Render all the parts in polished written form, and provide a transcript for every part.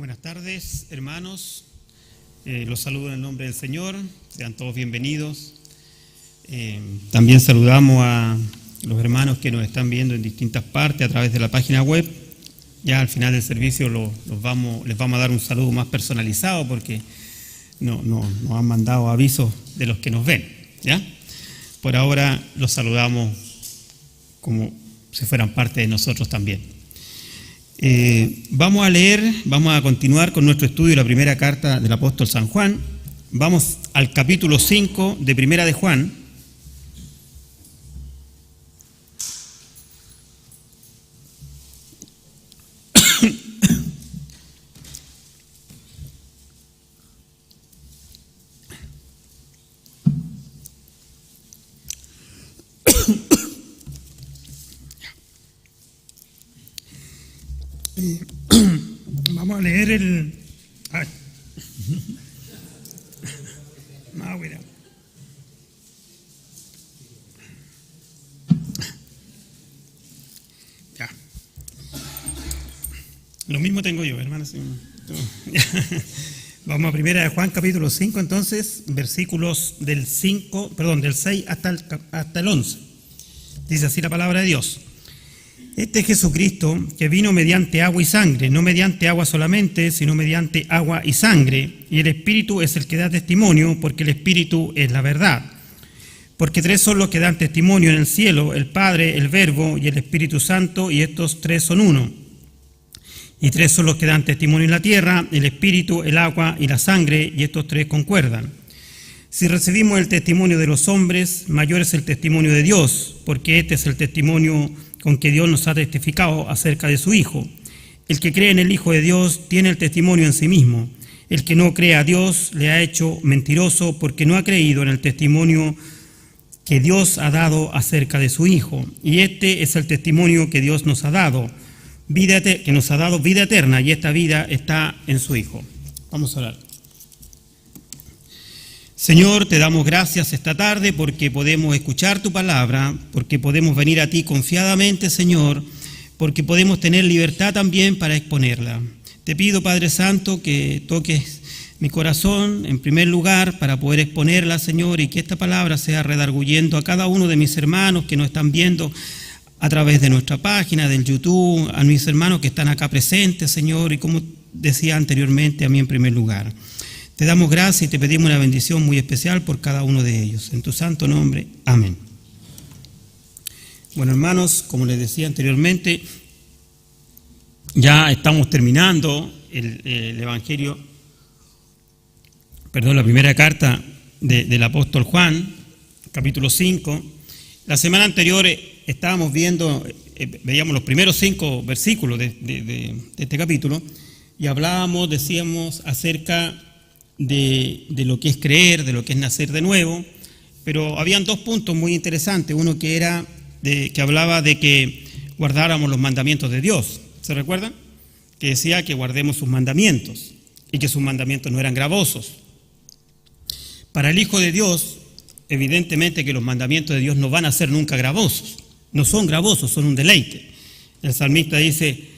Buenas tardes, hermanos. Los saludo en el nombre del Señor. Sean todos bienvenidos. También saludamos a los hermanos que nos están viendo en distintas partes a través de la página web. Ya al final del servicio les vamos a dar un saludo más personalizado porque nos han mandado avisos de los que nos ven, ¿ya? Por ahora los saludamos como si fueran parte de nosotros también. Vamos a continuar con nuestro estudio de la primera carta del apóstol San Juan. Vamos al capítulo 5 de Primera de Juan. Vamos a leer el... Ay. No, mira. Ya. Lo mismo tengo yo, hermanos. Vamos a Primera de Juan, capítulo 5, entonces, versículos del 6 hasta el 11. Dice así la palabra de Dios. Este es Jesucristo que vino mediante agua y sangre, no mediante agua solamente, sino mediante agua y sangre. Y el Espíritu es el que da testimonio, porque el Espíritu es la verdad. Porque tres son los que dan testimonio en el cielo, el Padre, el Verbo y el Espíritu Santo, y estos tres son uno. Y tres son los que dan testimonio en la tierra, el Espíritu, el agua y la sangre, y estos tres concuerdan. Si recibimos el testimonio de los hombres, mayor es el testimonio de Dios, porque este es el testimonio con que Dios nos ha testificado acerca de su Hijo. El que cree en el Hijo de Dios tiene el testimonio en sí mismo. El que no cree a Dios le ha hecho mentiroso porque no ha creído en el testimonio que Dios ha dado acerca de su Hijo. Y este es el testimonio que Dios nos ha dado, vida eterna, y esta vida está en su Hijo. Vamos a orar. Señor, te damos gracias esta tarde porque podemos escuchar tu palabra, porque podemos venir a ti confiadamente, Señor, porque podemos tener libertad también para exponerla. Te pido, Padre Santo, que toques mi corazón en primer lugar para poder exponerla, Señor, y que esta palabra sea redarguyendo a cada uno de mis hermanos que nos están viendo a través de nuestra página, del YouTube, a mis hermanos que están acá presentes, Señor, y como decía anteriormente, a mí en primer lugar. Te damos gracias y te pedimos una bendición muy especial por cada uno de ellos. En tu santo nombre, amén. Bueno, hermanos, como les decía anteriormente, ya estamos terminando el Evangelio, la primera carta del apóstol Juan, capítulo 5. La semana anterior estábamos veíamos los primeros 5 versículos de este capítulo y decíamos acerca de lo que es creer, de lo que es nacer de nuevo, pero habían 2 puntos muy interesantes. Uno que hablaba de que guardáramos los mandamientos de Dios, ¿se recuerdan? Que decía que guardemos sus mandamientos y que sus mandamientos no eran gravosos. Para el Hijo de Dios, evidentemente que los mandamientos de Dios no van a ser nunca gravosos, no son gravosos, son un deleite. El salmista dice: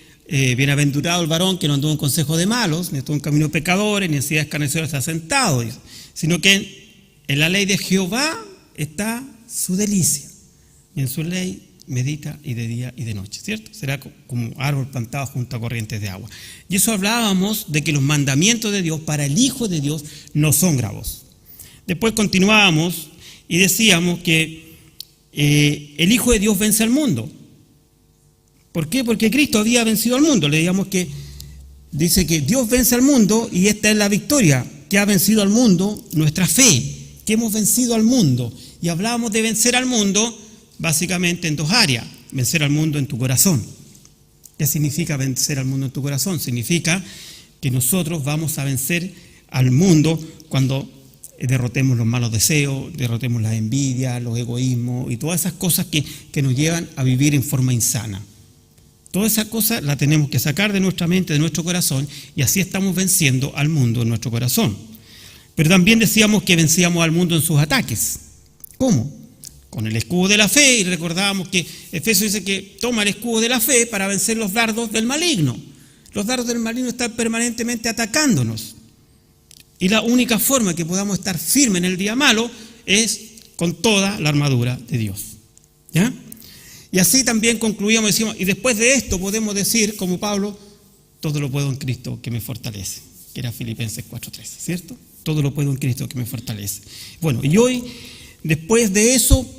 bienaventurado el varón que no anduvo en consejo de malos, ni estuvo en camino de pecadores, ni en silla de escarnecedores se ha sentado, sino que en la ley de Jehová está su delicia, y en su ley medita y de día y de noche, ¿cierto? Será como árbol plantado junto a corrientes de agua. Y eso hablábamos de que los mandamientos de Dios para el Hijo de Dios no son gravosos. Después continuábamos y decíamos que el Hijo de Dios vence al mundo. ¿Por qué? Porque Cristo había vencido al mundo. Leíamos que dice que Dios vence al mundo y esta es la victoria que ha vencido al mundo, nuestra fe, que hemos vencido al mundo. Y hablábamos de vencer al mundo básicamente en 2 áreas. Vencer al mundo en tu corazón. ¿Qué significa vencer al mundo en tu corazón? Significa que nosotros vamos a vencer al mundo cuando derrotemos los malos deseos, derrotemos la envidia, los egoísmos y todas esas cosas que nos llevan a vivir en forma insana. Toda esa cosa la tenemos que sacar de nuestra mente, de nuestro corazón, y así estamos venciendo al mundo en nuestro corazón. Pero también decíamos que vencíamos al mundo en sus ataques. ¿Cómo? Con el escudo de la fe, y recordábamos que Efesios dice que toma el escudo de la fe para vencer los dardos del maligno. Los dardos del maligno están permanentemente atacándonos. Y la única forma que podamos estar firmes en el día malo es con toda la armadura de Dios. ¿Ya? Y así también concluíamos, decimos, y después de esto podemos decir, como Pablo, todo lo puedo en Cristo que me fortalece, que era Filipenses 4:13, ¿cierto? Todo lo puedo en Cristo que me fortalece. Bueno, y hoy, después de eso,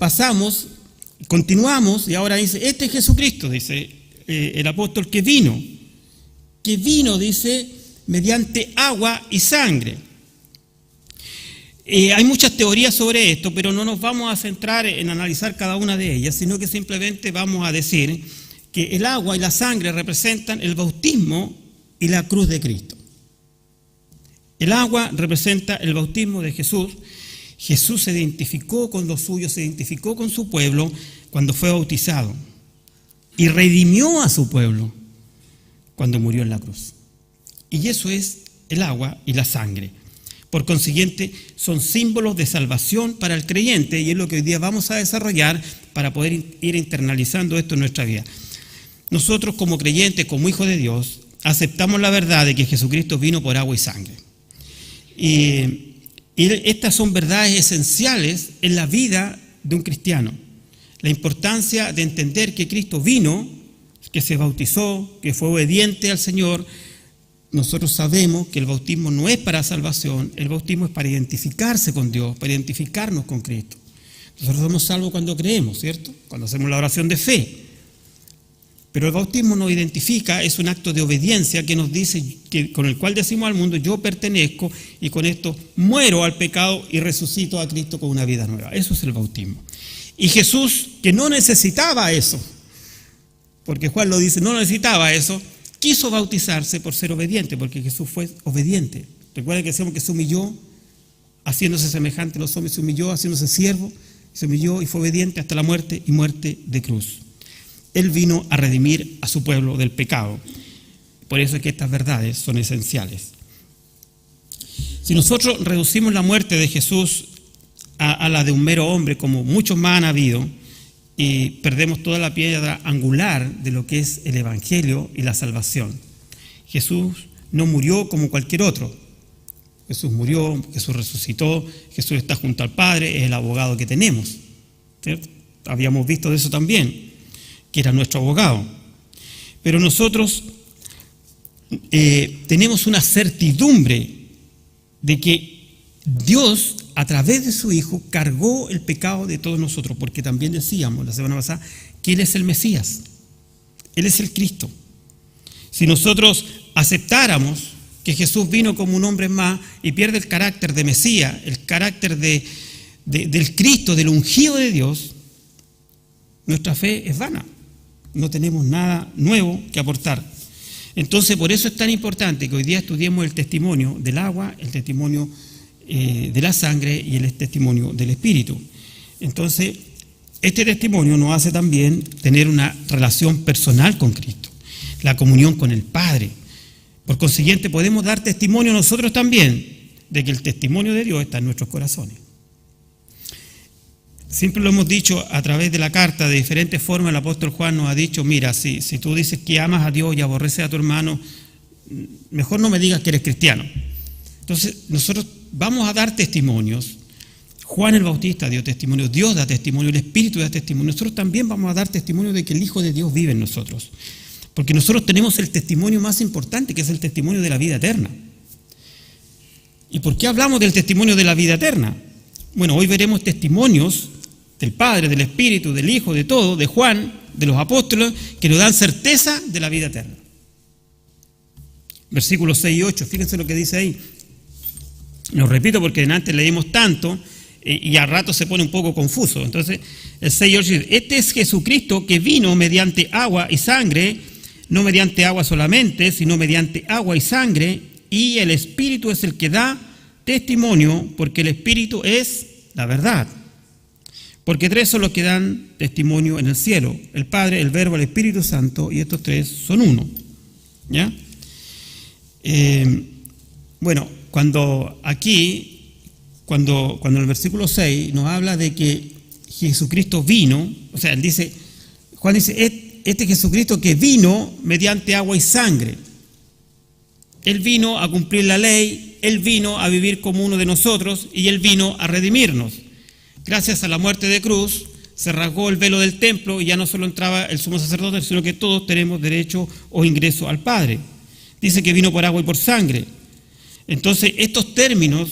continuamos, y ahora dice, este es Jesucristo, dice el apóstol, que vino, dice, mediante agua y sangre. Hay muchas teorías sobre esto, pero no nos vamos a centrar en analizar cada una de ellas, sino que simplemente vamos a decir que el agua y la sangre representan el bautismo y la cruz de Cristo. El agua representa el bautismo de Jesús. Jesús se identificó con los suyos, se identificó con su pueblo cuando fue bautizado y redimió a su pueblo cuando murió en la cruz. Y eso es el agua y la sangre. Por consiguiente, son símbolos de salvación para el creyente y es lo que hoy día vamos a desarrollar para poder ir internalizando esto en nuestra vida. Nosotros como creyentes, como hijos de Dios, aceptamos la verdad de que Jesucristo vino por agua y sangre. Y estas son verdades esenciales en la vida de un cristiano. La importancia de entender que Cristo vino, que se bautizó, que fue obediente al Señor. Nosotros sabemos que el bautismo no es para salvación, el bautismo es para identificarse con Dios, para identificarnos con Cristo. Nosotros somos salvos cuando creemos, ¿cierto? Cuando hacemos la oración de fe. Pero el bautismo nos identifica, es un acto de obediencia que nos dice, con el cual decimos al mundo, yo pertenezco y con esto muero al pecado y resucito a Cristo con una vida nueva. Eso es el bautismo. Y Jesús, que no necesitaba eso, porque Juan lo dice, no necesitaba eso, quiso bautizarse por ser obediente, porque Jesús fue obediente. Recuerden que decimos que se humilló, haciéndose semejante a los hombres, se humilló, haciéndose siervo, se humilló y fue obediente hasta la muerte y muerte de cruz. Él vino a redimir a su pueblo del pecado. Por eso es que estas verdades son esenciales. Si nosotros reducimos la muerte de Jesús a la de un mero hombre, como muchos más han habido, y perdemos toda la piedra angular de lo que es el Evangelio y la salvación. Jesús no murió como cualquier otro. Jesús murió, Jesús resucitó, Jesús está junto al Padre, es el abogado que tenemos, ¿cierto? Habíamos visto de eso también, que era nuestro abogado. Pero nosotros tenemos una certidumbre de que Dios, a través de su Hijo, cargó el pecado de todos nosotros, porque también decíamos la semana pasada que Él es el Mesías, Él es el Cristo. Si nosotros aceptáramos que Jesús vino como un hombre más y pierde el carácter de Mesías, el carácter del Cristo, del ungido de Dios, nuestra fe es vana. No tenemos nada nuevo que aportar. Entonces, por eso es tan importante que hoy día estudiemos el testimonio del agua, el testimonio de la sangre y el testimonio del Espíritu. Entonces, este testimonio nos hace también tener una relación personal con Cristo, la comunión con el Padre. Por consiguiente, podemos dar testimonio nosotros también de que el testimonio de Dios está en nuestros corazones. Siempre lo hemos dicho a través de la carta, de diferentes formas. El apóstol Juan nos ha dicho, mira, si tú dices que amas a Dios y aborreces a tu hermano, mejor no me digas que eres cristiano. Entonces, nosotros vamos a dar testimonios. Juan el Bautista dio testimonio, Dios da testimonio, el Espíritu da testimonio. Nosotros también vamos a dar testimonio de que el Hijo de Dios vive en nosotros. Porque nosotros tenemos el testimonio más importante, que es el testimonio de la vida eterna. ¿Y por qué hablamos del testimonio de la vida eterna? Bueno, hoy veremos testimonios del Padre, del Espíritu, del Hijo, de todo, de Juan, de los apóstoles, que nos dan certeza de la vida eterna. Versículos 6 y 8, fíjense lo que dice ahí. Lo repito porque antes leímos tanto y a rato se pone un poco confuso. Entonces, el 6 y 8 dice, este es Jesucristo que vino mediante agua y sangre, no mediante agua solamente, sino mediante agua y sangre, y el Espíritu es el que da testimonio, porque el Espíritu es la verdad. Porque tres son los que dan testimonio en el cielo: el Padre, el Verbo, el Espíritu Santo, y estos tres son uno. ¿Ya? Bueno, cuando el versículo 6 nos habla de que Jesucristo vino, o sea, Juan dice, este Jesucristo que vino mediante agua y sangre. Él vino a cumplir la ley, Él vino a vivir como uno de nosotros y Él vino a redimirnos. Gracias a la muerte de cruz se rasgó el velo del templo y ya no solo entraba el sumo sacerdote, sino que todos tenemos derecho o ingreso al Padre. Dice que vino por agua y por sangre. Entonces, estos términos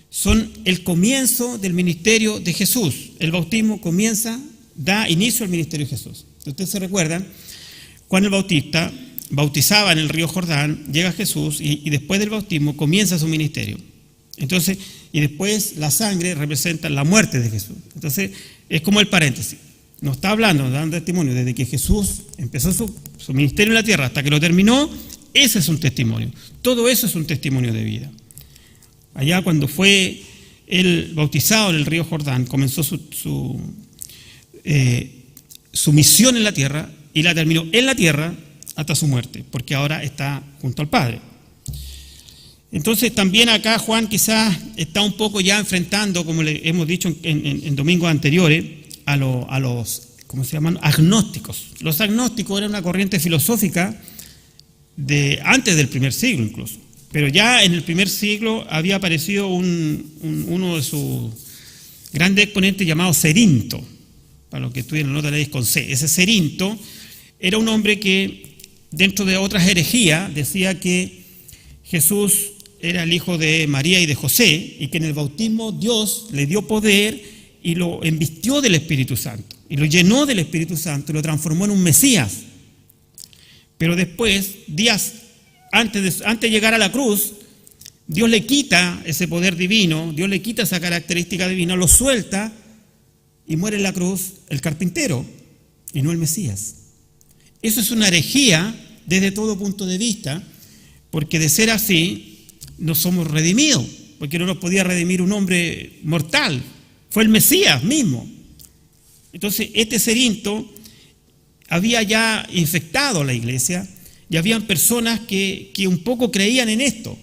son el comienzo del ministerio de Jesús. El bautismo da inicio al ministerio de Jesús. Si ustedes se recuerdan, Juan el Bautista bautizaba en el río Jordán, llega Jesús y después del bautismo comienza su ministerio. Entonces, y después la sangre representa la muerte de Jesús. Entonces, es como el paréntesis. Nos está hablando, nos dan testimonio desde que Jesús empezó su ministerio en la tierra hasta que lo terminó. Ese es un testimonio. Todo eso es un testimonio de vida. Allá cuando fue él bautizado en el río Jordán, comenzó su misión en la tierra y la terminó en la tierra hasta su muerte, porque ahora está junto al Padre. Entonces también acá Juan quizás está un poco ya enfrentando, como le hemos dicho en domingos anteriores, a los ¿cómo se llaman? Agnósticos. Los agnósticos eran una corriente filosófica antes del primer siglo incluso. Pero ya en el primer siglo había aparecido uno de sus grandes exponentes llamado Cerinto, para los que estudian la nota leéis con C. Ese Cerinto era un hombre que, dentro de otras herejías, decía que Jesús era el hijo de María y de José, y que en el bautismo Dios le dio poder y lo embistió del Espíritu Santo, y lo llenó del Espíritu Santo y lo transformó en un Mesías. Pero después, días antes de llegar a la cruz, Dios le quita ese poder divino, Dios le quita esa característica divina, lo suelta y muere en la cruz el carpintero y no el Mesías. Eso es una herejía desde todo punto de vista, porque de ser así no somos redimidos, porque no nos podía redimir un hombre mortal, fue el Mesías mismo. Entonces este Cerinto había ya infectado a la iglesia y habían personas que un poco creían en esto,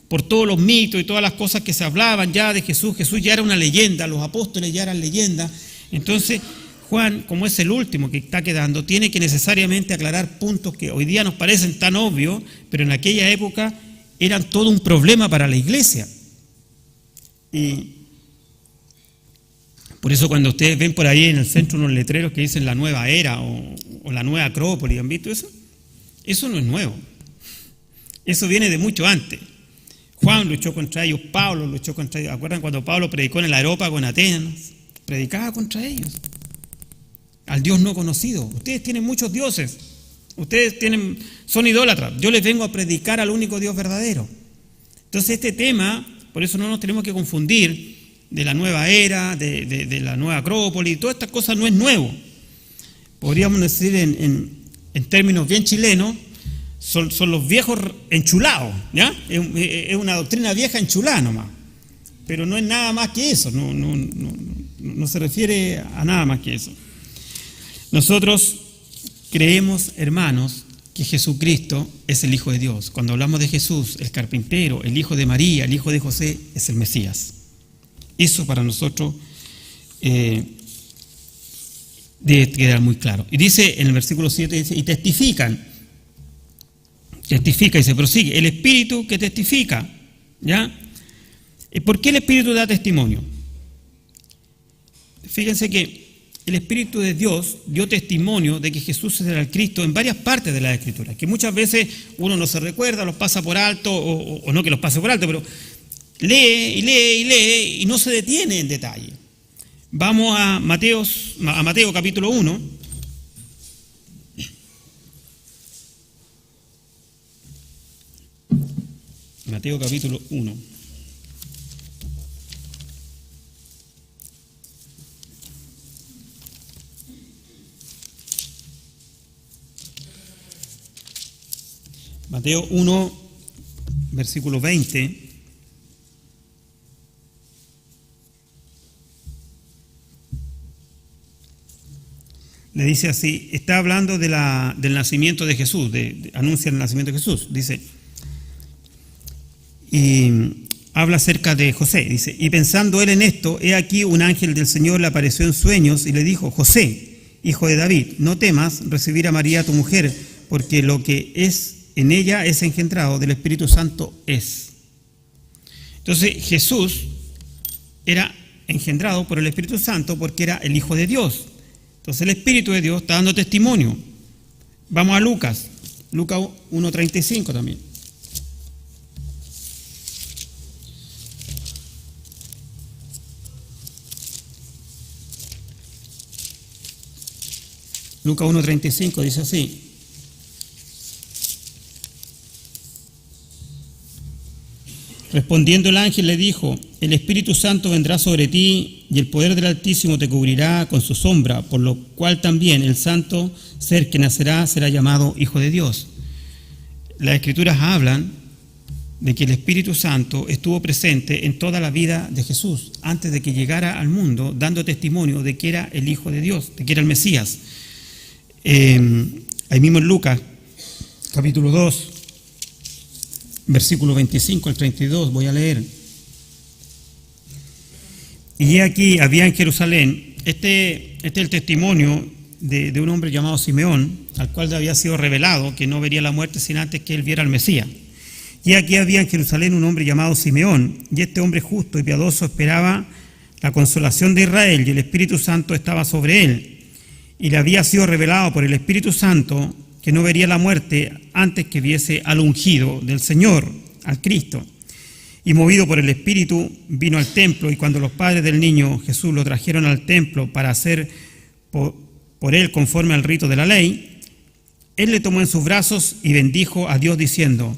por todos los mitos y todas las cosas que se hablaban ya de Jesús. Jesús ya era una leyenda, los apóstoles ya eran leyendas. Entonces Juan, como es el último que está quedando, tiene que necesariamente aclarar puntos que hoy día nos parecen tan obvios, pero en aquella época eran todo un problema para la iglesia. Y por eso cuando ustedes ven por ahí en el centro unos letreros que dicen la nueva era o la nueva Acrópolis, ¿han visto eso? Eso no es nuevo. Eso viene de mucho antes. Juan luchó contra ellos, Pablo luchó contra ellos. ¿Acuerdan cuando Pablo predicó en el Areópago en Atenas? Predicaba contra ellos, al Dios no conocido. Ustedes tienen muchos dioses, son idólatras. Yo les vengo a predicar al único Dios verdadero. Entonces este tema, por eso no nos tenemos que confundir de la nueva era, de la nueva Acrópolis, todas estas cosas no es nuevo. Podríamos decir en términos bien chilenos, son los viejos enchulados, ¿ya? Es una doctrina vieja enchulada nomás, pero no es nada más que eso, no se refiere a nada más que eso. Nosotros creemos, hermanos, que Jesucristo es el Hijo de Dios. Cuando hablamos de Jesús, el carpintero, el Hijo de María, el Hijo de José, es el Mesías. Eso para nosotros debe quedar muy claro. Y dice en el versículo 7, dice, y testifica, y se prosigue, el Espíritu que testifica, ¿ya? ¿Por qué el Espíritu da testimonio? Fíjense que el Espíritu de Dios dio testimonio de que Jesús era el Cristo en varias partes de la Escritura, que muchas veces uno no se recuerda, los pasa por alto, o no que los pase por alto, pero lee y no se detiene en detalle. Vamos a Mateo capítulo 1. Mateo capítulo 1. Mateo 1, versículo 20. Le dice así, está hablando del nacimiento de Jesús, anuncia el nacimiento de Jesús, dice, y habla acerca de José, dice, y pensando él en esto, he aquí un ángel del Señor le apareció en sueños y le dijo, José, hijo de David, no temas recibir a María tu mujer, porque lo que es en ella es engendrado, del Espíritu Santo es. Entonces Jesús era engendrado por el Espíritu Santo porque era el Hijo de Dios. Entonces el Espíritu de Dios está dando testimonio. Vamos a Lucas 1:35 también. Lucas 1:35 dice así: respondiendo el ángel le dijo: el Espíritu Santo vendrá sobre ti y el poder del Altísimo te cubrirá con su sombra, por lo cual también el santo ser que nacerá será llamado Hijo de Dios. Las Escrituras hablan de que el Espíritu Santo estuvo presente en toda la vida de Jesús, antes de que llegara al mundo, dando testimonio de que era el Hijo de Dios, de que era el Mesías. Ahí mismo en Lucas, capítulo 2, versículo 25 al 32, voy a leer. Y aquí había en Jerusalén, este es el testimonio de un hombre llamado Simeón, al cual le había sido revelado que no vería la muerte sin antes que él viera al Mesías. Y aquí había en Jerusalén un hombre llamado Simeón, y este hombre justo y piadoso esperaba la consolación de Israel, y el Espíritu Santo estaba sobre él. Y le había sido revelado por el Espíritu Santo que no vería la muerte antes que viese al ungido del Señor, al Cristo. Y movido por el Espíritu vino al templo, y cuando los padres del niño Jesús lo trajeron al templo para hacer por él conforme al rito de la ley, él le tomó en sus brazos y bendijo a Dios diciendo: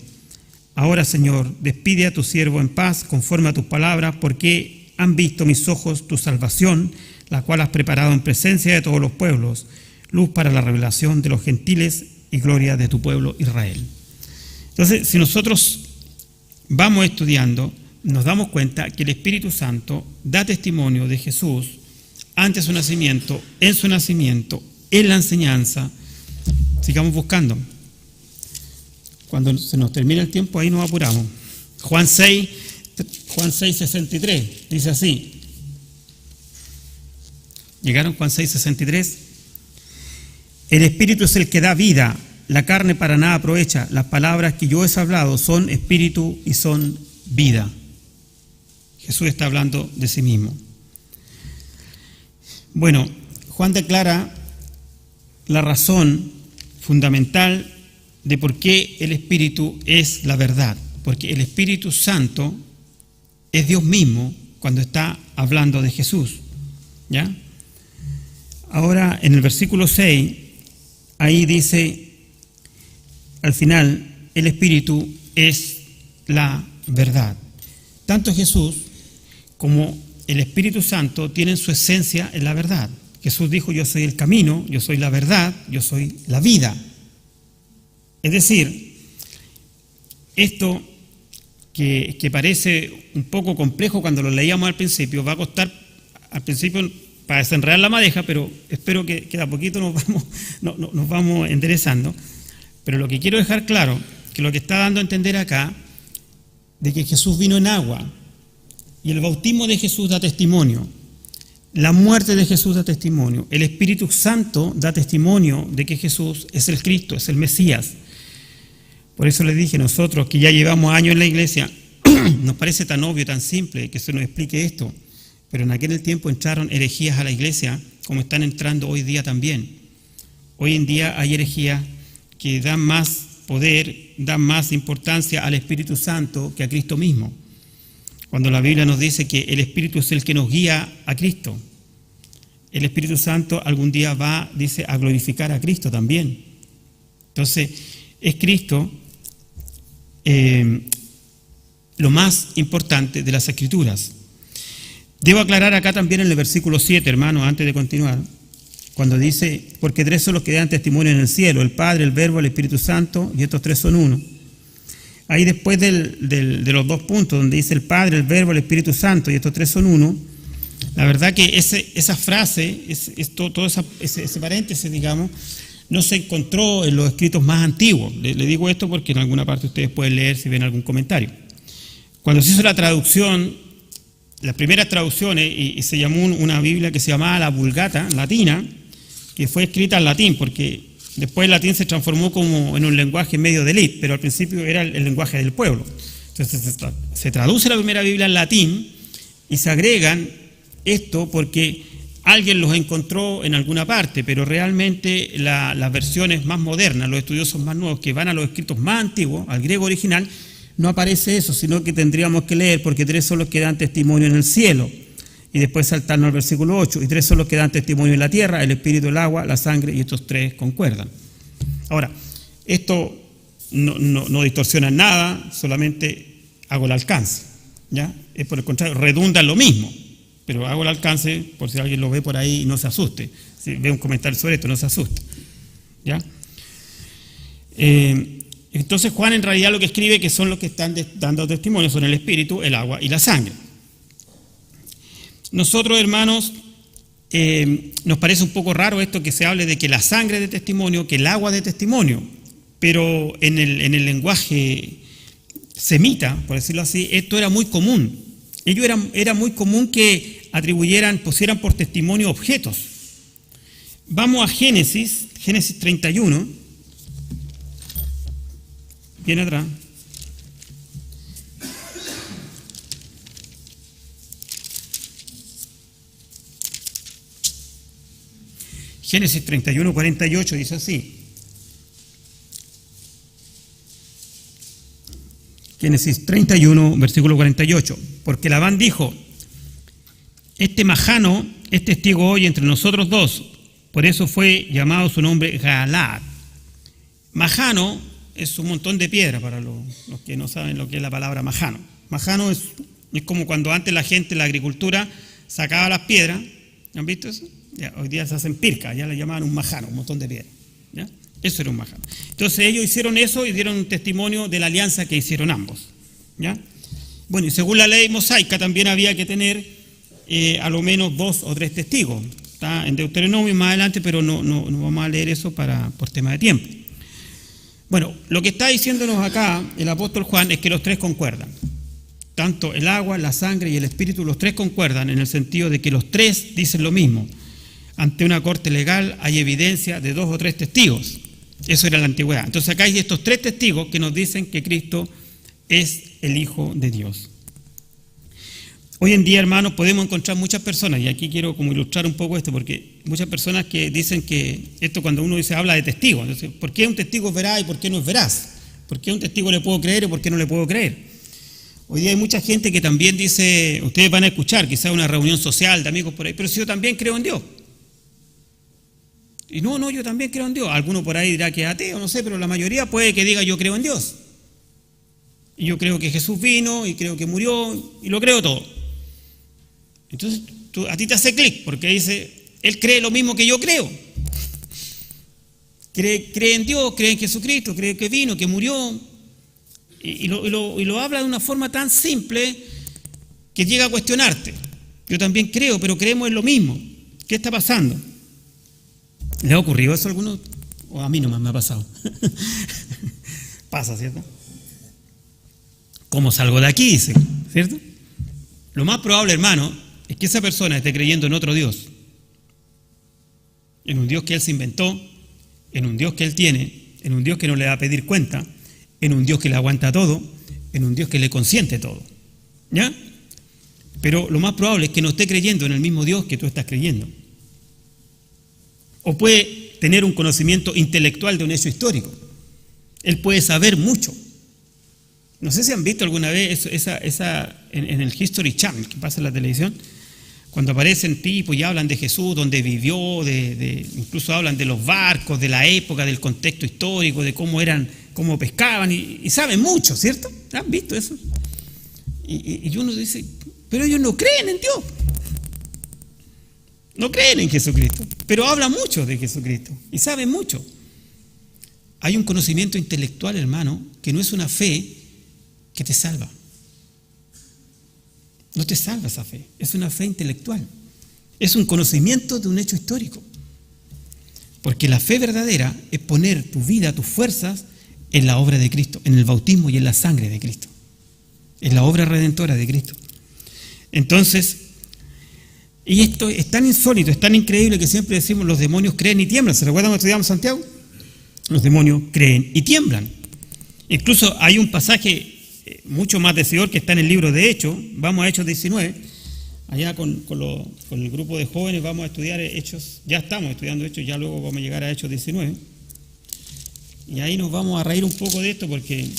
ahora, Señor, despide a tu siervo en paz conforme a tus palabras, porque han visto mis ojos tu salvación, la cual has preparado en presencia de todos los pueblos, luz para la revelación de los gentiles y gloria de tu pueblo Israel. Entonces, si nosotros vamos estudiando, nos damos cuenta que el Espíritu Santo da testimonio de Jesús antes de su nacimiento, en la enseñanza. Sigamos buscando. Cuando se nos termine el tiempo, ahí nos apuramos. Juan 6:63, dice así. ¿Llegaron? Juan 6:63. El Espíritu es el que da vida, la carne para nada aprovecha. Las palabras que yo he hablado son espíritu y son vida. Jesús está hablando de sí mismo. Bueno, Juan declara la razón fundamental de por qué el Espíritu es la verdad. Porque el Espíritu Santo es Dios mismo cuando está hablando de Jesús. ¿Ya? Ahora, en el versículo 6, ahí dice, al final, el Espíritu es la verdad. Tanto Jesús como el Espíritu Santo tienen su esencia en la verdad. Jesús dijo: yo soy el camino, yo soy la verdad, yo soy la vida. Es decir, esto que parece un poco complejo cuando lo leíamos al principio, va a costar al principio para desenredar la madeja, pero espero que de a poquito nos vamos enderezando. Pero lo que quiero dejar claro, que lo que está dando a entender acá, de que Jesús vino en agua, y el bautismo de Jesús da testimonio, la muerte de Jesús da testimonio, el Espíritu Santo da testimonio de que Jesús es el Cristo, es el Mesías. Por eso les dije, nosotros que ya llevamos años en la iglesia, nos parece tan obvio, tan simple que se nos explique esto, pero en aquel tiempo entraron herejías a la iglesia, como están entrando hoy día también. Hoy en día hay herejías que dan más poder, dan más importancia al Espíritu Santo que a Cristo mismo. Cuando la Biblia nos dice que el Espíritu es el que nos guía a Cristo, el Espíritu Santo algún día va, dice, a glorificar a Cristo también. Entonces, es Cristo lo más importante de las Escrituras. Debo aclarar acá también en el versículo 7, hermanos, antes de continuar, cuando dice: porque tres son los que dan testimonio en el cielo, el Padre, el Verbo, el Espíritu Santo, y estos tres son uno. Ahí después de los dos puntos, donde dice el Padre, el Verbo, el Espíritu Santo, y estos tres son uno, la verdad que esa frase, todo ese paréntesis, digamos, no se encontró en los escritos más antiguos. Le digo esto porque en alguna parte ustedes pueden leer si ven algún comentario. Cuando se hizo la traducción, las primeras traducciones, y se llamó una Biblia que se llamaba la Vulgata latina, que fue escrita en latín, porque Después el latín se transformó como en un lenguaje medio de élite, pero al principio era el lenguaje del pueblo. Entonces se traduce la primera Biblia en latín y se agregan esto porque alguien los encontró en alguna parte, pero realmente las versiones más modernas, los estudiosos más nuevos que van a los escritos más antiguos, al griego original, no aparece eso, sino que tendríamos que leer, porque 3 son los que dan testimonio en el cielo, y después saltarnos al versículo 8, y 3 son los que dan testimonio en la tierra, el espíritu, el agua, la sangre, y estos 3 concuerdan. Ahora, esto no distorsiona nada, solamente hago el alcance, ¿ya? Es por el contrario, redunda en lo mismo, pero hago el alcance por si alguien lo ve por ahí y no se asuste. Si ve un comentario sobre esto, no se asuste, ¿ya? Entonces Juan en realidad lo que escribe que son los que están dando testimonio, son el espíritu, el agua y la sangre. Nosotros, hermanos, nos parece un poco raro esto que se hable de que la sangre de testimonio, que el agua de testimonio, pero en el lenguaje semita, por decirlo así, esto era muy común. Era muy común que pusieran por testimonio objetos. Vamos a Génesis 31, bien atrás. Génesis 31, 48 dice así. Génesis 31, versículo 48. Porque Labán dijo: este majano es testigo hoy entre nosotros dos, por eso fue llamado su nombre Galaad. Majano es un montón de piedra para los que no saben lo que es la palabra majano. Majano es como cuando antes la gente en la agricultura sacaba las piedras. ¿Han visto eso? Ya, hoy día se hacen pirca, ya le llamaban un majano, un montón de piedra, ¿ya? Eso era un majano. Entonces ellos hicieron eso y dieron un testimonio de la alianza que hicieron ambos, ¿ya? Bueno, y según la ley mosaica también había que tener a lo menos 2 o 3 testigos. Está en Deuteronomio más adelante, pero no vamos a leer eso por tema de tiempo. Bueno, lo que está diciéndonos acá el apóstol Juan es que los 3 concuerdan. Tanto el agua, la sangre y el espíritu, los 3 concuerdan en el sentido de que los 3 dicen lo mismo. Ante una corte legal hay evidencia de 2 o 3 testigos. Eso era la antigüedad. Entonces acá hay estos 3 testigos que nos dicen que Cristo es el Hijo de Dios. Hoy en día, hermanos, podemos encontrar muchas personas, y aquí quiero como ilustrar un poco esto, porque muchas personas que dicen que esto cuando uno habla de testigos, entonces, ¿por qué un testigo es veraz y por qué no es veraz? ¿Por qué a un testigo le puedo creer y por qué no le puedo creer? Hoy día hay mucha gente que también dice, ustedes van a escuchar quizá una reunión social de amigos por ahí, pero si yo también creo en Dios. Y no, yo también creo en Dios. Alguno por ahí dirá que es ateo, no sé, pero la mayoría puede que diga yo creo en Dios. Y yo creo que Jesús vino y creo que murió y lo creo todo. Entonces a ti te hace clic porque dice, él cree lo mismo que yo creo. Cree en Dios, cree en Jesucristo, cree que vino, que murió. Y lo habla de una forma tan simple que llega a cuestionarte. Yo también creo, pero creemos en lo mismo. ¿Qué está pasando? ¿Le ha ocurrido eso a alguno? O a mí nomás me ha pasado. Pasa, ¿cierto? ¿Cómo salgo de aquí? Dice, ¿cierto? Lo más probable, hermano, es que esa persona esté creyendo en otro Dios. En un Dios que él se inventó, en un Dios que él tiene, en un Dios que no le va a pedir cuenta, en un Dios que le aguanta todo, en un Dios que le consiente todo. ¿Ya? Pero lo más probable es que no esté creyendo en el mismo Dios que tú estás creyendo. O puede tener un conocimiento intelectual de un hecho histórico. Él puede saber mucho. No sé si han visto alguna vez en el History Channel, que pasa en la televisión, cuando aparecen tipos y hablan de Jesús, donde vivió, incluso hablan de los barcos, de la época, del contexto histórico, de cómo pescaban, y saben mucho, ¿cierto? ¿Han visto eso? Y uno dice, pero ellos no creen en Dios. No creen en Jesucristo, pero hablan mucho de Jesucristo y saben mucho. Hay un conocimiento intelectual, hermano, que no es una fe que te salva. No te salva esa fe, es una fe intelectual. Es un conocimiento de un hecho histórico. Porque la fe verdadera es poner tu vida, tus fuerzas en la obra de Cristo, en el bautismo y en la sangre de Cristo. En la obra redentora de Cristo. Entonces, y esto es tan insólito, es tan increíble que siempre decimos los demonios creen y tiemblan. ¿Se recuerdan cuando estudiamos Santiago? los demonios creen y tiemblan. Incluso hay un pasaje mucho más decidor que está en el libro de Hechos. Vamos a Hechos 19. Allá con el grupo de jóvenes vamos a estudiar Hechos. Ya estamos estudiando Hechos, ya luego vamos a llegar a Hechos 19. Y ahí nos vamos a reír un poco de esto porque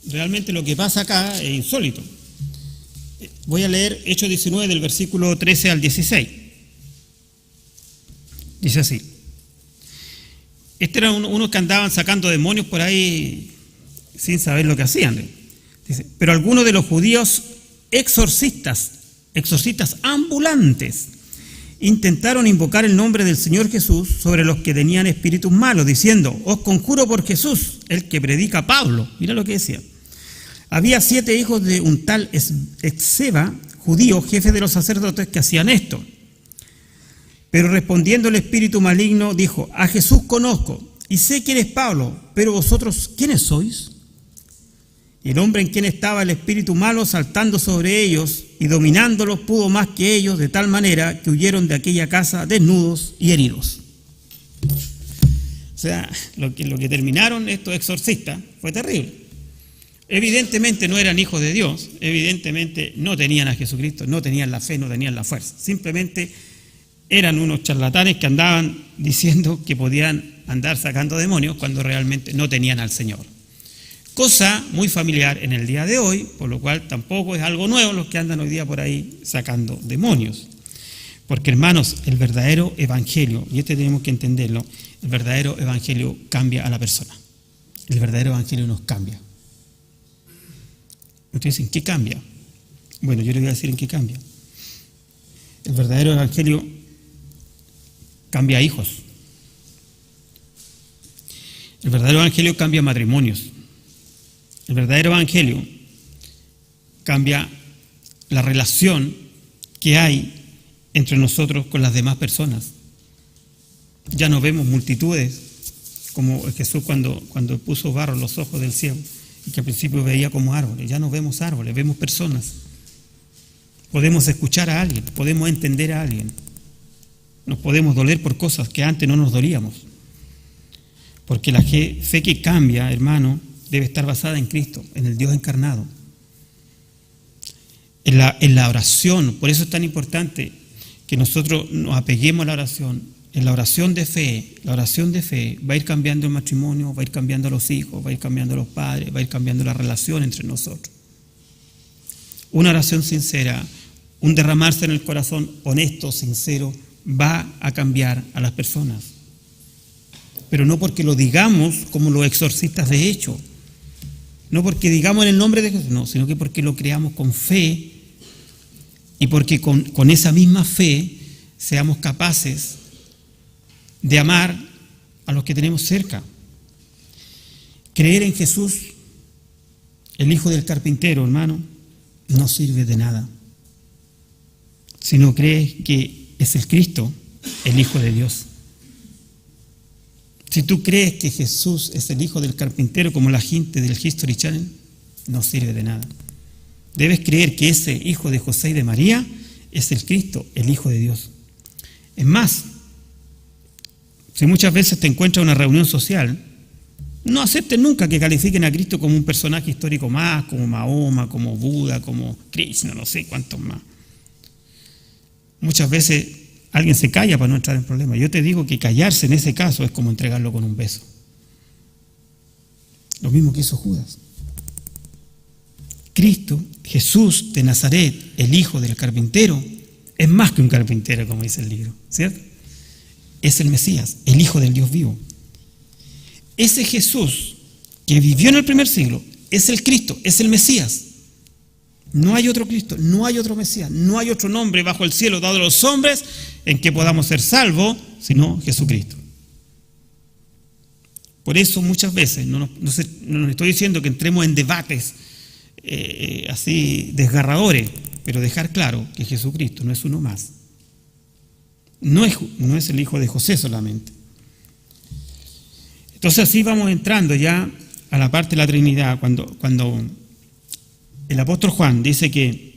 realmente lo que pasa acá es insólito. Voy a leer Hechos 19 del versículo 13 al 16. Dice así. Eran unos que andaban sacando demonios por ahí sin saber lo que hacían. Dice, pero algunos de los judíos exorcistas ambulantes, intentaron invocar el nombre del Señor Jesús sobre los que tenían espíritus malos, diciendo, os conjuro por Jesús, el que predica Pablo. Mira lo que decía. Había 7 hijos de un tal Esceva, judío, jefe de los sacerdotes, que hacían esto. Pero respondiendo el espíritu maligno, dijo, a Jesús conozco, y sé quién es Pablo, pero vosotros, ¿quiénes sois? Y el hombre en quien estaba el espíritu malo, saltando sobre ellos y dominándolos, pudo más que ellos, de tal manera que huyeron de aquella casa desnudos y heridos. O sea, lo que terminaron estos exorcistas fue terrible. Evidentemente no eran hijos de Dios, evidentemente no tenían a Jesucristo, no tenían la fe, no tenían la fuerza. Simplemente eran unos charlatanes que andaban diciendo que podían andar sacando demonios cuando realmente no tenían al Señor. Cosa muy familiar en el día de hoy, por lo cual tampoco es algo nuevo los que andan hoy día por ahí sacando demonios. Porque, hermanos, el verdadero evangelio, y tenemos que entenderlo, el verdadero evangelio cambia a la persona. El verdadero evangelio nos cambia. Ustedes dicen, ¿qué cambia? Bueno, yo les voy a decir en qué cambia. El verdadero evangelio cambia hijos. El verdadero evangelio cambia matrimonios. El verdadero evangelio cambia la relación que hay entre nosotros con las demás personas. Ya no vemos multitudes como Jesús cuando puso barro en los ojos del ciego y que al principio veía como árboles. Ya no vemos árboles, vemos personas. Podemos escuchar a alguien, podemos entender a alguien. Nos podemos doler por cosas que antes no nos dolíamos. Porque la fe que cambia, hermano, debe estar basada en Cristo, en el Dios encarnado. En la oración, por eso es tan importante que nosotros nos apeguemos a la oración. En la oración de fe va a ir cambiando el matrimonio, va a ir cambiando a los hijos, va a ir cambiando a los padres, va a ir cambiando la relación entre nosotros. Una oración sincera, un derramarse en el corazón honesto, sincero, va a cambiar a las personas. Pero no porque lo digamos como los exorcistas de hecho, no porque digamos en el nombre de Jesús, no, sino que porque lo creamos con fe y porque con esa misma fe seamos capaces de amar a los que tenemos cerca. Creer en Jesús, el hijo del carpintero, hermano, no sirve de nada. Si no crees que es el Cristo, el Hijo de Dios. Si tú crees que Jesús es el hijo del carpintero como la gente del History Channel, no sirve de nada. Debes creer que ese hijo de José y de María es el Cristo, el Hijo de Dios. Es más, si muchas veces te encuentras en una reunión social, no aceptes nunca que califiquen a Cristo como un personaje histórico más, como Mahoma, como Buda, como Krishna, no sé cuántos más. Muchas veces alguien se calla para no entrar en problemas. Yo te digo que callarse en ese caso es como entregarlo con un beso. Lo mismo que hizo Judas. Cristo, Jesús de Nazaret, el hijo del carpintero, es más que un carpintero, como dice el libro, ¿cierto? Es el Mesías, el Hijo del Dios vivo. Ese Jesús que vivió en el primer siglo es el Cristo, es el Mesías. No hay otro Cristo, no hay otro Mesías, no hay otro nombre bajo el cielo dado a los hombres en que podamos ser salvos, sino Jesucristo. Por eso muchas veces, no estoy diciendo que entremos en debates así desgarradores, pero dejar claro que Jesucristo no es uno más. No es el hijo de José solamente. Entonces así vamos entrando ya a la parte de la Trinidad, cuando el apóstol Juan dice que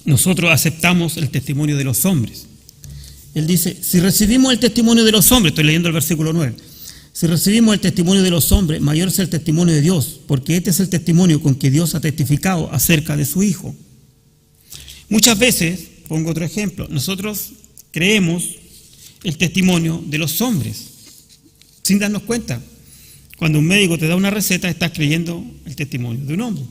nosotros aceptamos el testimonio de los hombres. Él dice, si recibimos el testimonio de los hombres, estoy leyendo el versículo 9, Si recibimos el testimonio de los hombres, mayor es el testimonio de Dios, porque este es el testimonio con que Dios ha testificado acerca de su Hijo. Muchas veces, pongo otro ejemplo, nosotros creemos el testimonio de los hombres, sin darnos cuenta. Cuando un médico te da una receta, estás creyendo el testimonio de un hombre.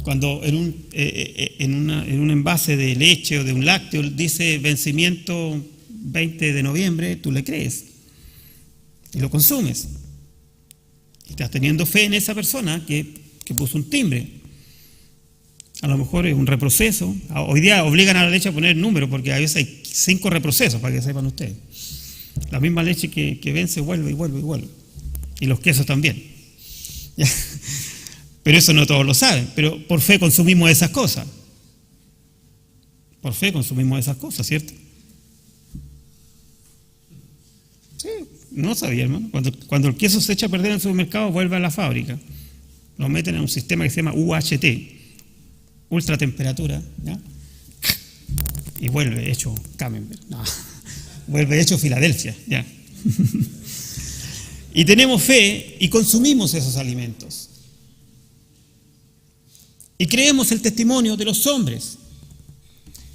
Cuando en un envase de leche o de un lácteo dice vencimiento 20 de noviembre, tú le crees y lo consumes. Y estás teniendo fe en esa persona que puso un timbre. A lo mejor es un reproceso. Hoy día obligan a la leche a poner número porque a veces hay 5 reprocesos, para que sepan ustedes. La misma leche que vence vuelve y vuelve y vuelve. Y los quesos también. Pero eso no todos lo saben. Pero por fe consumimos esas cosas. Por fe consumimos esas cosas, ¿cierto? Sí, no sabía, hermano. Cuando el queso se echa a perder en el supermercado, vuelve a la fábrica. Lo meten en un sistema que se llama UHT, ultra temperatura, ¿ya? Y vuelve hecho Camembert. No, vuelve hecho Filadelfia, ya. Y tenemos fe y consumimos esos alimentos. Y creemos el testimonio de los hombres.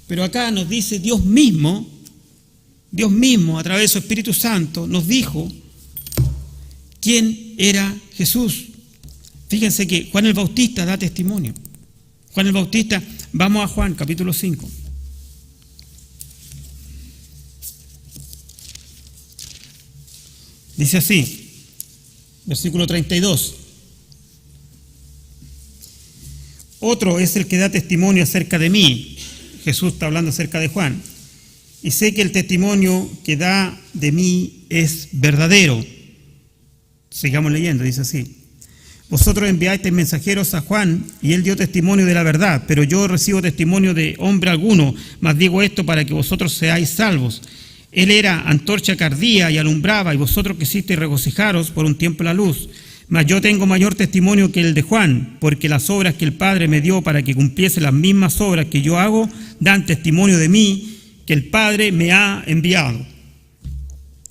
Pero acá nos dice Dios mismo a través de su Espíritu Santo, nos dijo quién era Jesús. Fíjense que Juan el Bautista da testimonio. Juan el Bautista, vamos a Juan, capítulo 5. Dice así, versículo 32. Otro es el que da testimonio acerca de mí. Jesús está hablando acerca de Juan. Y sé que el testimonio que da de mí es verdadero. Sigamos leyendo, dice así. Vosotros enviasteis mensajeros a Juan, y él dio testimonio de la verdad, pero yo recibo testimonio de hombre alguno, mas digo esto para que vosotros seáis salvos. Él era antorcha que ardía y alumbraba, y vosotros quisisteis regocijaros por un tiempo la luz. Mas yo tengo mayor testimonio que el de Juan, porque las obras que el Padre me dio para que cumpliese las mismas obras que yo hago, dan testimonio de mí, que el Padre me ha enviado.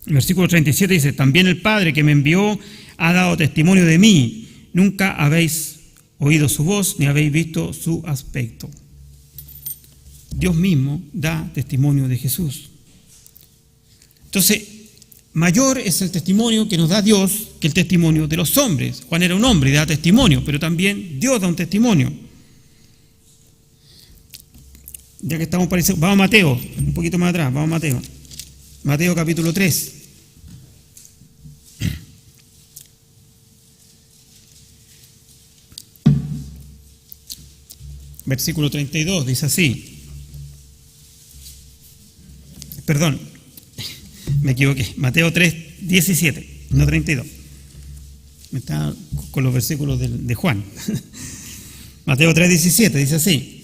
El versículo 37 dice, también el Padre que me envió ha dado testimonio de mí. Nunca habéis oído su voz, ni habéis visto su aspecto. Dios mismo da testimonio de Jesús. Entonces, mayor es el testimonio que nos da Dios que el testimonio de los hombres. Juan era un hombre y da testimonio, pero también Dios da un testimonio. Ya que estamos parecidos, vamos a Mateo, un poquito más atrás, vamos a Mateo. Mateo capítulo 3. Versículo 32, dice así. Perdón, me equivoqué. Mateo 3, 17, no 32. Me estaba con los versículos de Juan. Mateo 3, 17, dice así.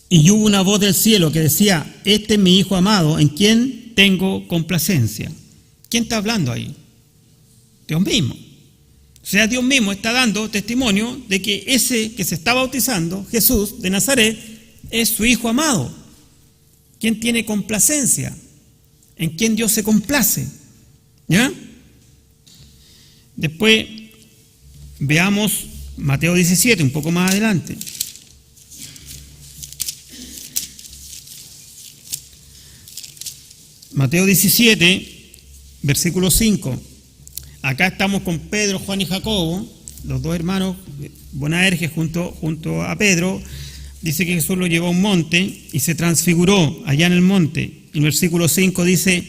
Y hubo una voz del cielo que decía, este es mi Hijo amado, en quien tengo complacencia. ¿Quién está hablando ahí? Dios mismo. O sea, Dios mismo está dando testimonio de que ese que se está bautizando, Jesús de Nazaret, es su Hijo amado. ¿Quién tiene complacencia? ¿En quién Dios se complace? ¿Ya? Después veamos Mateo 17, un poco más adelante. Mateo 17, versículo 5. Acá estamos con Pedro, Juan y Jacobo, los dos hermanos Boanerges junto a Pedro. Dice que Jesús lo llevó a un monte y se transfiguró allá en el monte. El versículo 5 dice,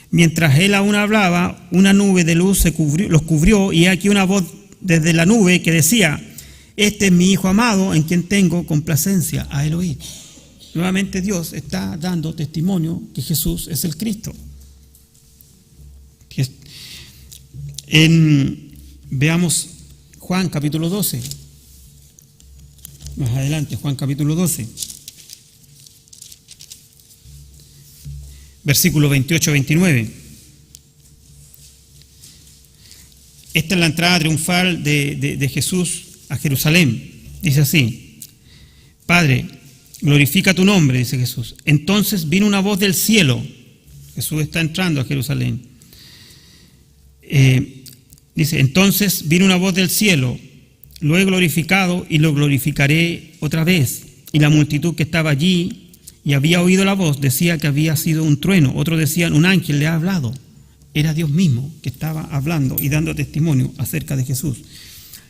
mientras él aún hablaba, una nube de luz los cubrió, y aquí una voz desde la nube que decía, este es mi Hijo amado, en quien tengo complacencia. A él oír. Nuevamente Dios está dando testimonio que Jesús es el Cristo. Veamos Juan capítulo 12. Más adelante, Juan capítulo 12. Versículo 28-29. Esta es la entrada triunfal de Jesús a Jerusalén. Dice así, Padre, glorifica tu nombre, dice Jesús. Entonces vino una voz del cielo. Jesús está entrando a Jerusalén. Dice, entonces vino una voz del cielo, lo he glorificado y lo glorificaré otra vez. Y la multitud que estaba allí y había oído la voz decía que había sido un trueno. Otros decían, un ángel le ha hablado. Era Dios mismo que estaba hablando y dando testimonio acerca de Jesús.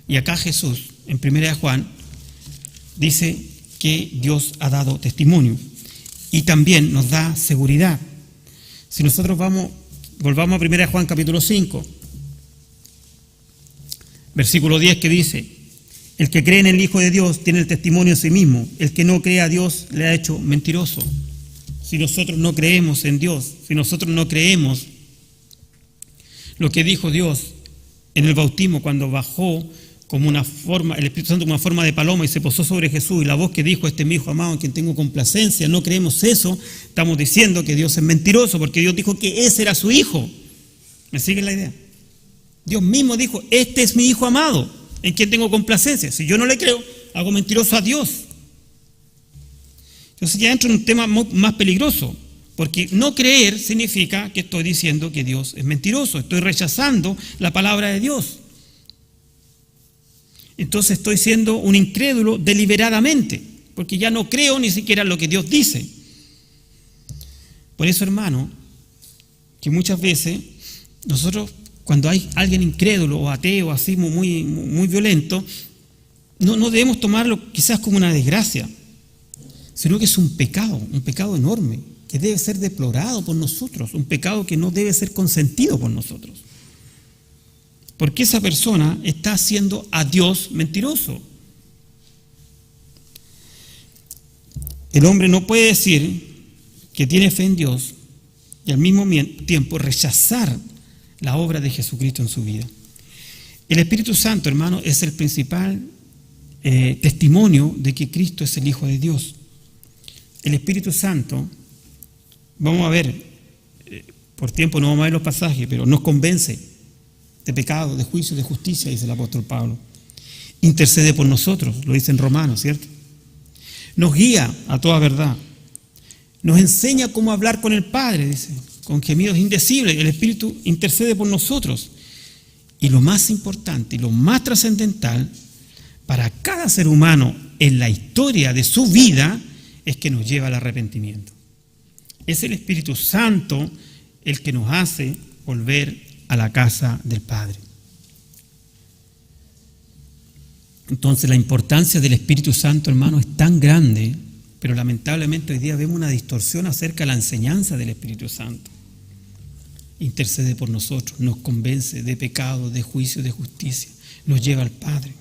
Y acá Jesús, en 1 Juan, dice que Dios ha dado testimonio y también nos da seguridad. Si nosotros volvamos a 1 Juan capítulo 5, versículo 10, que dice, el que cree en el Hijo de Dios tiene el testimonio en sí mismo, el que no cree a Dios le ha hecho mentiroso. Si nosotros no creemos en Dios, si nosotros no creemos lo que dijo Dios en el bautismo cuando bajó como una forma, el Espíritu Santo como una forma de paloma y se posó sobre Jesús, y la voz que dijo, este es mi Hijo amado en quien tengo complacencia, no creemos eso, estamos diciendo que Dios es mentiroso, porque Dios dijo que ese era su Hijo. ¿Me siguen la idea? Dios mismo dijo, este es mi Hijo amado en quien tengo complacencia. Si yo no le creo, hago mentiroso a Dios. Entonces ya entro en un tema más peligroso, porque no creer significa que estoy diciendo que Dios es mentiroso, estoy rechazando la palabra de Dios. Entonces estoy siendo un incrédulo deliberadamente, porque ya no creo ni siquiera lo que Dios dice. Por eso, hermano, que muchas veces nosotros, cuando hay alguien incrédulo o ateo, así muy violento, no debemos tomarlo quizás como una desgracia, sino que es un pecado enorme, que debe ser deplorado por nosotros, un pecado que no debe ser consentido por nosotros. Porque esa persona está haciendo a Dios mentiroso. El hombre no puede decir que tiene fe en Dios y al mismo tiempo rechazar la obra de Jesucristo en su vida. El Espíritu Santo, hermano, es el principal testimonio de que Cristo es el Hijo de Dios. El Espíritu Santo, vamos a ver, por tiempo no vamos a ver los pasajes, pero nos convence de pecado, de juicio, de justicia, dice el apóstol Pablo. Intercede por nosotros, lo dice en Romanos, ¿cierto? Nos guía a toda verdad. Nos enseña cómo hablar con el Padre, dice, con gemidos indecibles. El Espíritu intercede por nosotros. Y lo más importante y lo más trascendental para cada ser humano en la historia de su vida es que nos lleva al arrepentimiento. Es el Espíritu Santo el que nos hace volver a la casa del Padre. Entonces la importancia del Espíritu Santo, hermano, es tan grande, pero lamentablemente hoy día vemos una distorsión acerca de la enseñanza del Espíritu Santo. Intercede por nosotros, nos convence de pecado, de juicio, de justicia, nos lleva al Padre.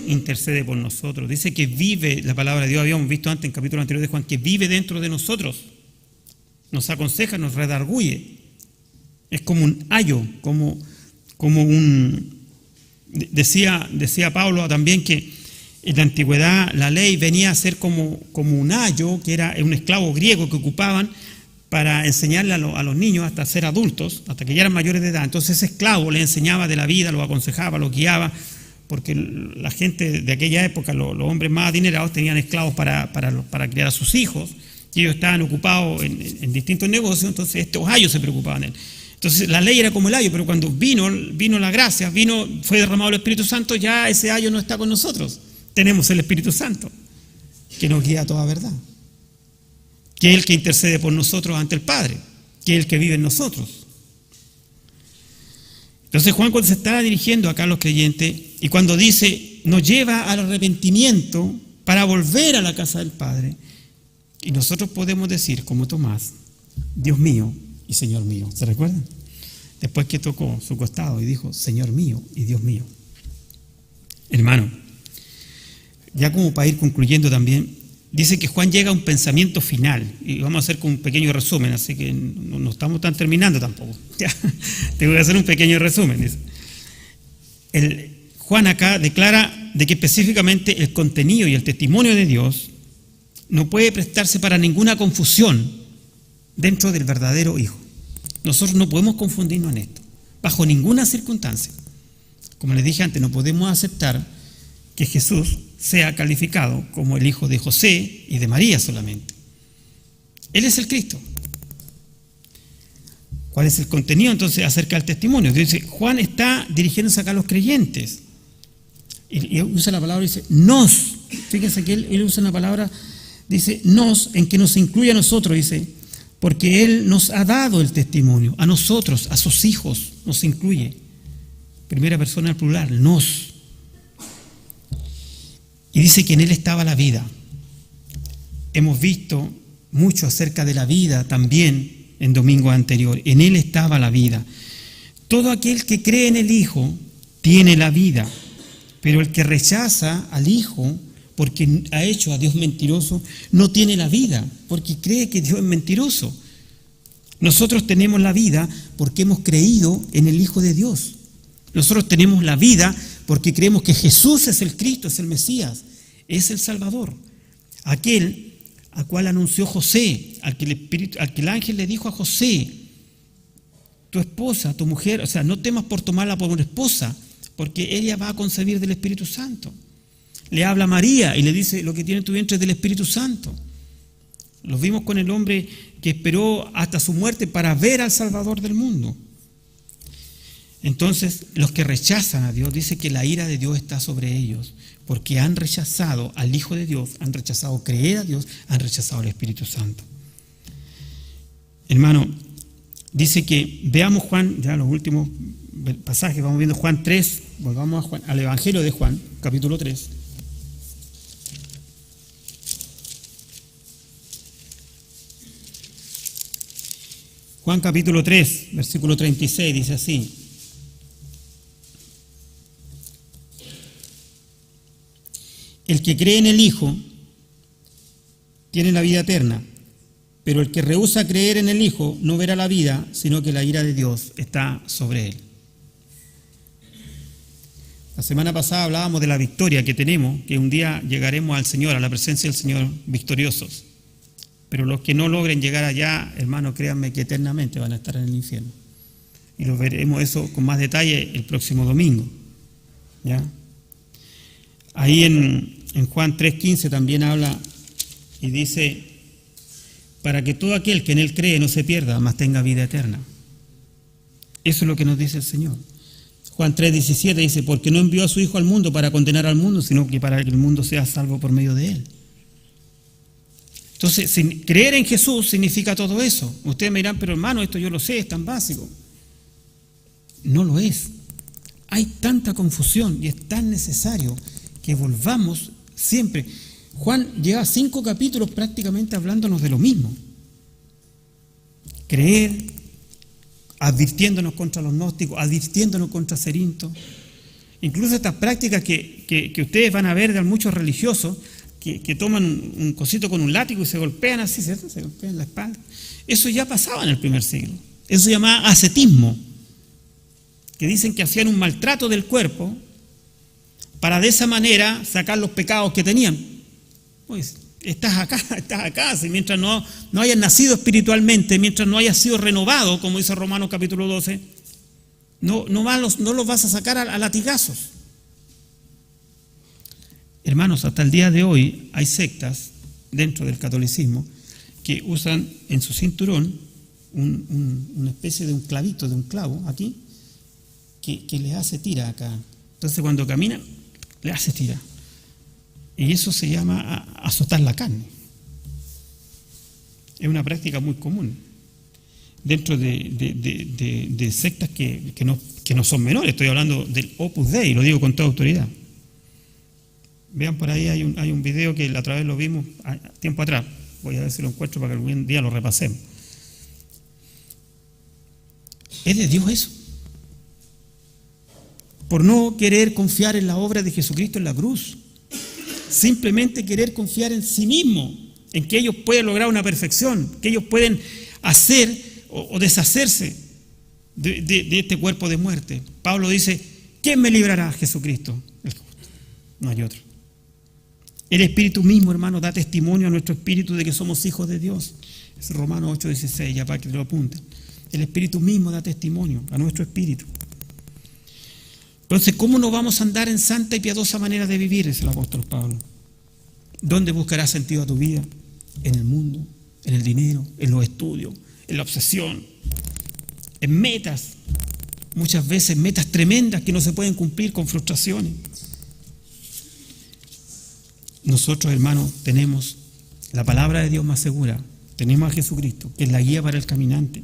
Intercede por nosotros. Dice que vive, la palabra de Dios, habíamos visto antes en el capítulo anterior de Juan, que vive dentro de nosotros. Nos aconseja, nos redarguye. Es como un ayo, como un... Decía Pablo también que en la antigüedad la ley venía a ser como un ayo, que era un esclavo griego que ocupaban para enseñarle a los niños hasta ser adultos, hasta que ya eran mayores de edad. Entonces ese esclavo le enseñaba de la vida, los aconsejaba, los guiaba, porque la gente de aquella época, los hombres más adinerados, tenían esclavos para criar a sus hijos, y ellos estaban ocupados en distintos negocios, entonces estos ayos se preocupaban de él. Entonces la ley era como el ayo, pero cuando vino la gracia, fue derramado el Espíritu Santo, ya ese ayo no está con nosotros. Tenemos el Espíritu Santo, que nos guía a toda verdad, que es el que intercede por nosotros ante el Padre, que es el que vive en nosotros. Entonces Juan, cuando se está dirigiendo acá a los creyentes, y cuando dice, nos lleva al arrepentimiento para volver a la casa del Padre, y nosotros podemos decir, como Tomás, Dios mío y Señor mío. ¿Se recuerdan? Después que tocó su costado y dijo, Señor mío y Dios mío. Hermano, ya como para ir concluyendo también, dice que Juan llega a un pensamiento final, y vamos a hacer un pequeño resumen, así que no estamos tan terminando tampoco. Ya, tengo que hacer un pequeño resumen. Dice. Juan acá declara de que específicamente el contenido y el testimonio de Dios no puede prestarse para ninguna confusión dentro del verdadero Hijo. Nosotros no podemos confundirnos en esto, bajo ninguna circunstancia. Como les dije antes, no podemos aceptar que Jesús sea calificado como el hijo de José y de María solamente. Él es el Cristo. ¿Cuál es el contenido entonces acerca del testimonio? Dice, Juan está dirigiéndose acá a los creyentes. Y usa la palabra, dice, nos. Fíjense que él usa una palabra, dice, nos, en que nos incluye a nosotros, dice, porque Él nos ha dado el testimonio, a nosotros, a sus hijos, nos incluye. Primera persona al plural, nos. Y dice que en Él estaba la vida. Hemos visto mucho acerca de la vida también en domingo anterior. En Él estaba la vida. Todo aquel que cree en el Hijo tiene la vida, pero el que rechaza al Hijo porque ha hecho a Dios mentiroso, no tiene la vida, porque cree que Dios es mentiroso. Nosotros tenemos la vida porque hemos creído en el Hijo de Dios. Nosotros tenemos la vida porque creemos que Jesús es el Cristo, es el Mesías, es el Salvador. Aquel a cual anunció José, al que el ángel le dijo a José, tu esposa, tu mujer, o sea, no temas por tomarla por una esposa, porque ella va a concebir del Espíritu Santo. Le habla a María y le dice, lo que tiene en tu vientre es del Espíritu Santo. Los vimos con el hombre que esperó hasta su muerte para ver al Salvador del mundo. Entonces, los que rechazan a Dios, dice que la ira de Dios está sobre ellos, porque han rechazado al Hijo de Dios, han rechazado creer a Dios, han rechazado al Espíritu Santo. Hermano, dice que, veamos Juan, ya los últimos pasajes, vamos viendo Juan 3, volvamos al Evangelio de Juan, capítulo 3. Juan capítulo 3, versículo 36, dice así. El que cree en el Hijo tiene la vida eterna, pero el que rehúsa creer en el Hijo no verá la vida, sino que la ira de Dios está sobre él. La semana pasada hablábamos de la victoria que tenemos, que un día llegaremos al Señor, a la presencia del Señor, victoriosos. Pero los que no logren llegar allá, hermanos, créanme que eternamente van a estar en el infierno. Y lo veremos eso con más detalle el próximo domingo. ¿Ya? Ahí en Juan 3:15 también habla y dice, para que todo aquel que en Él cree no se pierda, mas tenga vida eterna. Eso es lo que nos dice el Señor. Juan 3:17 dice, porque no envió a su Hijo al mundo para condenar al mundo, sino que para que el mundo sea salvo por medio de Él. Entonces, creer en Jesús significa todo eso. Ustedes me dirán, pero hermano, esto yo lo sé, es tan básico. No lo es. Hay tanta confusión y es tan necesario que volvamos siempre. Juan lleva 5 capítulos prácticamente hablándonos de lo mismo. Creer, advirtiéndonos contra los gnósticos, advirtiéndonos contra Cerinto. Incluso estas prácticas que ustedes van a ver de muchos religiosos, que toman un cosito con un látigo y se golpean así, ¿cierto? Se golpean la espalda. Eso ya pasaba en el primer siglo. Eso se llamaba ascetismo, que dicen que hacían un maltrato del cuerpo para de esa manera sacar los pecados que tenían. Pues estás acá, si mientras no hayas nacido espiritualmente, mientras no hayas sido renovado, como dice Romanos capítulo 12, no los vas a sacar a latigazos. Hermanos, hasta el día de hoy hay sectas dentro del catolicismo que usan en su cinturón una especie de un clavito, de un clavo aquí, que les hace tira acá. Entonces cuando caminan, le hace tira. Y eso se llama azotar la carne. Es una práctica muy común dentro de sectas que no son menores. Estoy hablando del Opus Dei, lo digo con toda autoridad. Vean por ahí, hay un video que la otra vez lo vimos tiempo atrás. Voy a ver si lo encuentro para que algún día lo repasemos. ¿Es de Dios eso? Por no querer confiar en la obra de Jesucristo en la cruz. Simplemente querer confiar en sí mismo, en que ellos pueden lograr una perfección, que ellos pueden hacer o deshacerse de este cuerpo de muerte. Pablo dice, ¿quién me librará? Jesucristo, el justo. No hay otro. El Espíritu mismo, hermano, da testimonio a nuestro espíritu de que somos hijos de Dios. Es Romanos 8:16, ya para que te lo apunten. El Espíritu mismo da testimonio a nuestro espíritu. Entonces, ¿cómo no vamos a andar en santa y piadosa manera de vivir? Es el apóstol Pablo. ¿Dónde buscarás sentido a tu vida? En el mundo, en el dinero, en los estudios, en la obsesión, en metas, muchas veces metas tremendas que no se pueden cumplir con frustraciones. Nosotros, hermanos, tenemos la palabra de Dios más segura, tenemos a Jesucristo, que es la guía para el caminante.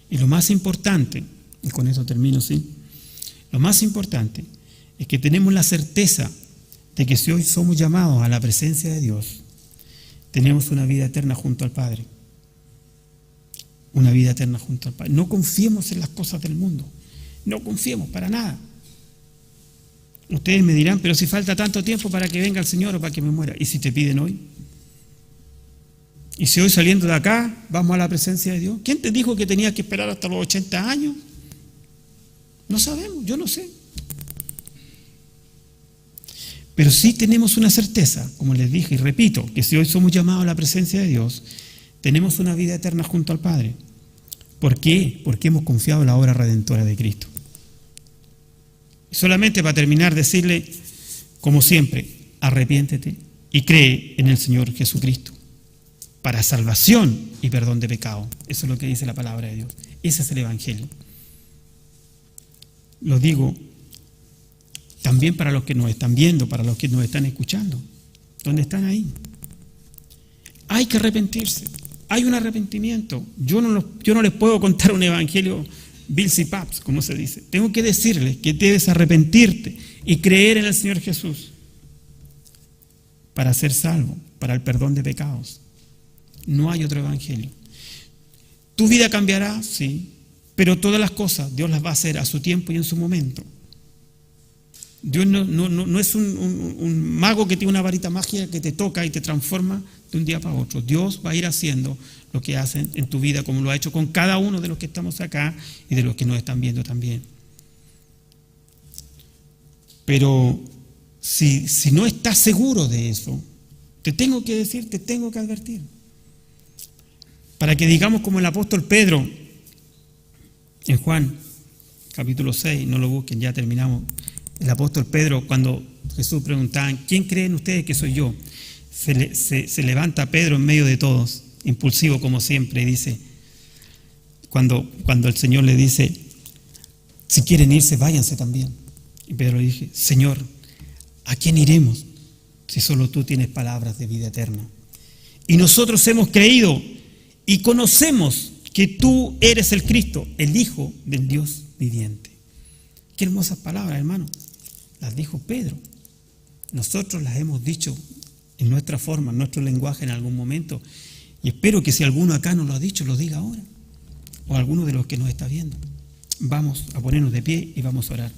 Y lo más importante, y con eso termino, ¿sí? Lo más importante es que tenemos la certeza de que si hoy somos llamados a la presencia de Dios, tenemos una vida eterna junto al Padre. Una vida eterna junto al Padre. No confiemos en las cosas del mundo. No confiemos para nada. Ustedes me dirán, pero si falta tanto tiempo para que venga el Señor o para que me muera. ¿Y si te piden hoy? ¿Y si hoy saliendo de acá vamos a la presencia de Dios? ¿Quién te dijo que tenías que esperar hasta los 80 años? No sabemos, yo no sé. Pero sí tenemos una certeza, como les dije y repito, que si hoy somos llamados a la presencia de Dios, tenemos una vida eterna junto al Padre. ¿Por qué? Porque hemos confiado en la obra redentora de Cristo. Y solamente para terminar, decirle, como siempre, arrepiéntete y cree en el Señor Jesucristo para salvación y perdón de pecado. Eso es lo que dice la palabra de Dios. Ese es el Evangelio. Lo digo también para los que nos están viendo, para los que nos están escuchando, donde están ahí. Hay que arrepentirse. Hay un arrepentimiento. Yo no les puedo contar un evangelio Bills y Paps, como se dice. Tengo que decirles que debes arrepentirte y creer en el Señor Jesús para ser salvo, para el perdón de pecados. No hay otro evangelio. ¿Tu vida cambiará? Sí. Pero todas las cosas Dios las va a hacer a su tiempo y en su momento. Dios no es un mago que tiene una varita mágica que te toca y te transforma de un día para otro. Dios va a ir haciendo lo que hace en tu vida, como lo ha hecho con cada uno de los que estamos acá y de los que nos están viendo también. Pero si no estás seguro de eso, te tengo que decir, te tengo que advertir. Para que digamos como el apóstol Pedro en Juan capítulo 6, no lo busquen, ya terminamos. El apóstol Pedro, cuando Jesús preguntaba, ¿quién creen ustedes que soy yo? Se levanta Pedro en medio de todos, impulsivo como siempre, y dice, cuando el Señor le dice, si quieren irse, váyanse también. Y Pedro le dice, Señor, ¿a quién iremos si solo tú tienes palabras de vida eterna? Y nosotros hemos creído y conocemos que tú eres el Cristo, el Hijo del Dios viviente. Qué hermosas palabras, hermano. Las dijo Pedro. Nosotros las hemos dicho en nuestra forma, en nuestro lenguaje en algún momento. Y espero que si alguno acá no lo ha dicho, lo diga ahora. O alguno de los que nos está viendo. Vamos a ponernos de pie y vamos a orar.